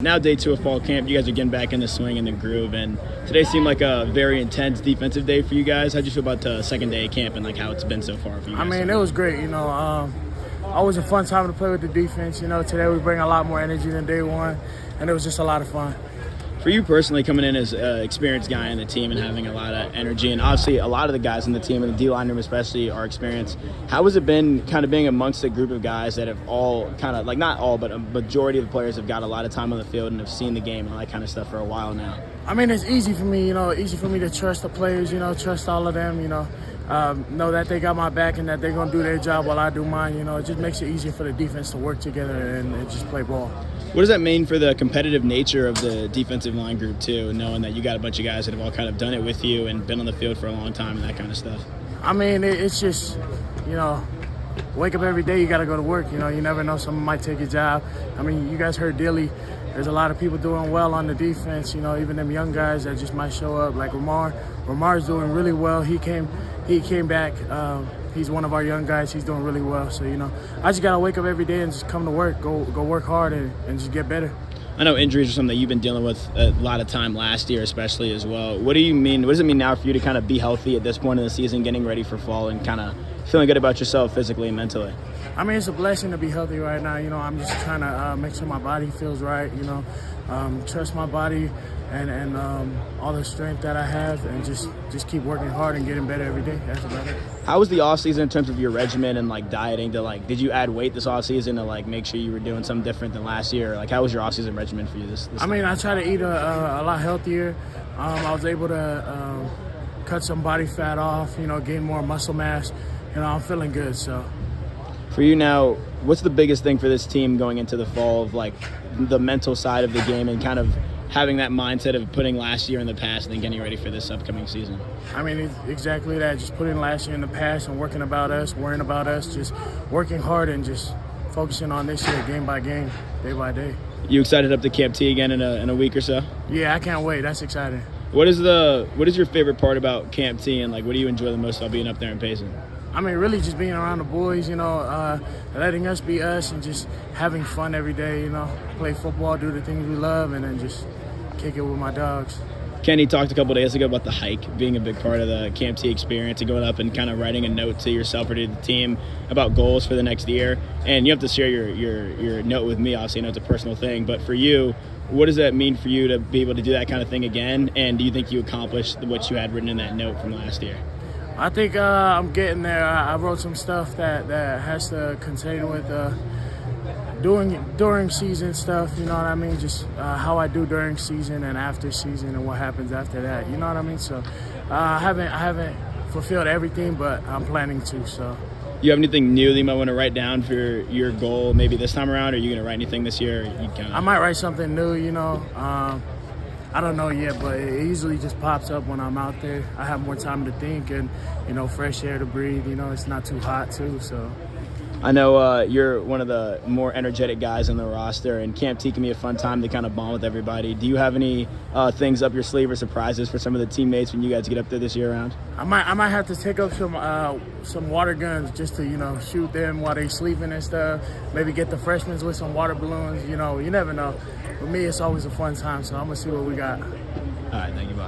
Now day 2 of fall camp, you guys are getting back in the swing and the groove, and today seemed like a very intense defensive day for you guys. How'd you feel about the second day of camp and like how it's been so far for you guys? I mean, it was great. Always a fun time to play with the defense. Today we bring a lot more energy than day one, and it was just a lot of fun. For you personally, coming in as an experienced guy in the team and having a lot of energy, and obviously a lot of the guys in the team and the D-line room especially are experienced, how has it been kind of being amongst a group of guys that have all kind of, like not all, but a majority of the players have got a lot of time on the field and have seen the game and all that kind of stuff for a while now? I mean, it's easy for me, easy for me to trust the players, trust all of them, know that they got my back and that they're going to do their job while I do mine. It just makes it easier for the defense to work together and just play ball. What does that mean for the competitive nature of the defensive line group, too, knowing that you got a bunch of guys that have all kind of done it with you and been on the field for a long time and that kind of stuff? I mean, it's just, wake up every day, you got to go to work. You never know, someone might take your job. I mean, you guys heard Dilly. There's a lot of people doing well on the defense, even them young guys that just might show up, like Ramar. Ramar's doing really well. He came back. He's one of our young guys. He's doing really well. So, I just got to wake up every day and just come to work, go work hard and just get better. I know injuries are something that you've been dealing with a lot of time last year especially as well. What do you mean? What does it mean now for you to kind of be healthy at this point in the season, getting ready for fall and kind of feeling good about yourself physically and mentally? I mean, it's a blessing to be healthy right now. I'm just trying to make sure my body feels right, trust my body and all the strength that I have and just keep working hard and getting better every day. That's about it. How was the offseason in terms of your regimen and like dieting did you add weight this offseason to make sure you were doing something different than last year? How was your offseason regimen for you this I mean, I try to eat a lot healthier. I was able to cut some body fat off, gain more muscle mass. I'm feeling good, so. For you now, what's the biggest thing for this team going into the fall of the mental side of the game and kind of having that mindset of putting last year in the past and then getting ready for this upcoming season? I mean, it's exactly that. Just putting last year in the past and worrying about us, just working hard and just focusing on this year game by game, day by day. You excited up to Camp T again in a week or so? Yeah, I can't wait. That's exciting. What is your favorite part about Camp T and what do you enjoy the most about being up there in Payson? I mean, really just being around the boys, letting us be us and just having fun every day, play football, do the things we love, and then just kick it with my dogs. Kenny talked a couple days ago about the hike being a big part of the Camp T experience and going up and kind of writing a note to yourself or to the team about goals for the next year. And you have to share your note with me. Obviously, I know it's a personal thing, but for you, what does that mean for you to be able to do that kind of thing again? And do you think you accomplished what you had written in that note from last year? I think I'm getting there. I wrote some stuff that has to contain with during season stuff, you know what I mean? Just how I do during season and after season and what happens after that, you know what I mean? So I haven't fulfilled everything, but I'm planning to. So. You have anything new that you might want to write down for your goal maybe this time around? Or are you going to write anything this year? I might write something new, I don't know yet, but it easily just pops up when I'm out there. I have more time to think and, fresh air to breathe. It's not too hot too, so. I know you're one of the more energetic guys on the roster, and Camp T can be a fun time to kind of bond with everybody. Do you have any things up your sleeve or surprises for some of the teammates when you guys get up there this year around? I might have to take up some water guns just to, shoot them while they sleeping and stuff. Maybe get the freshmen with some water balloons. You never know. For me, it's always a fun time, so I'm going to see what we got. All right, thank you, boss.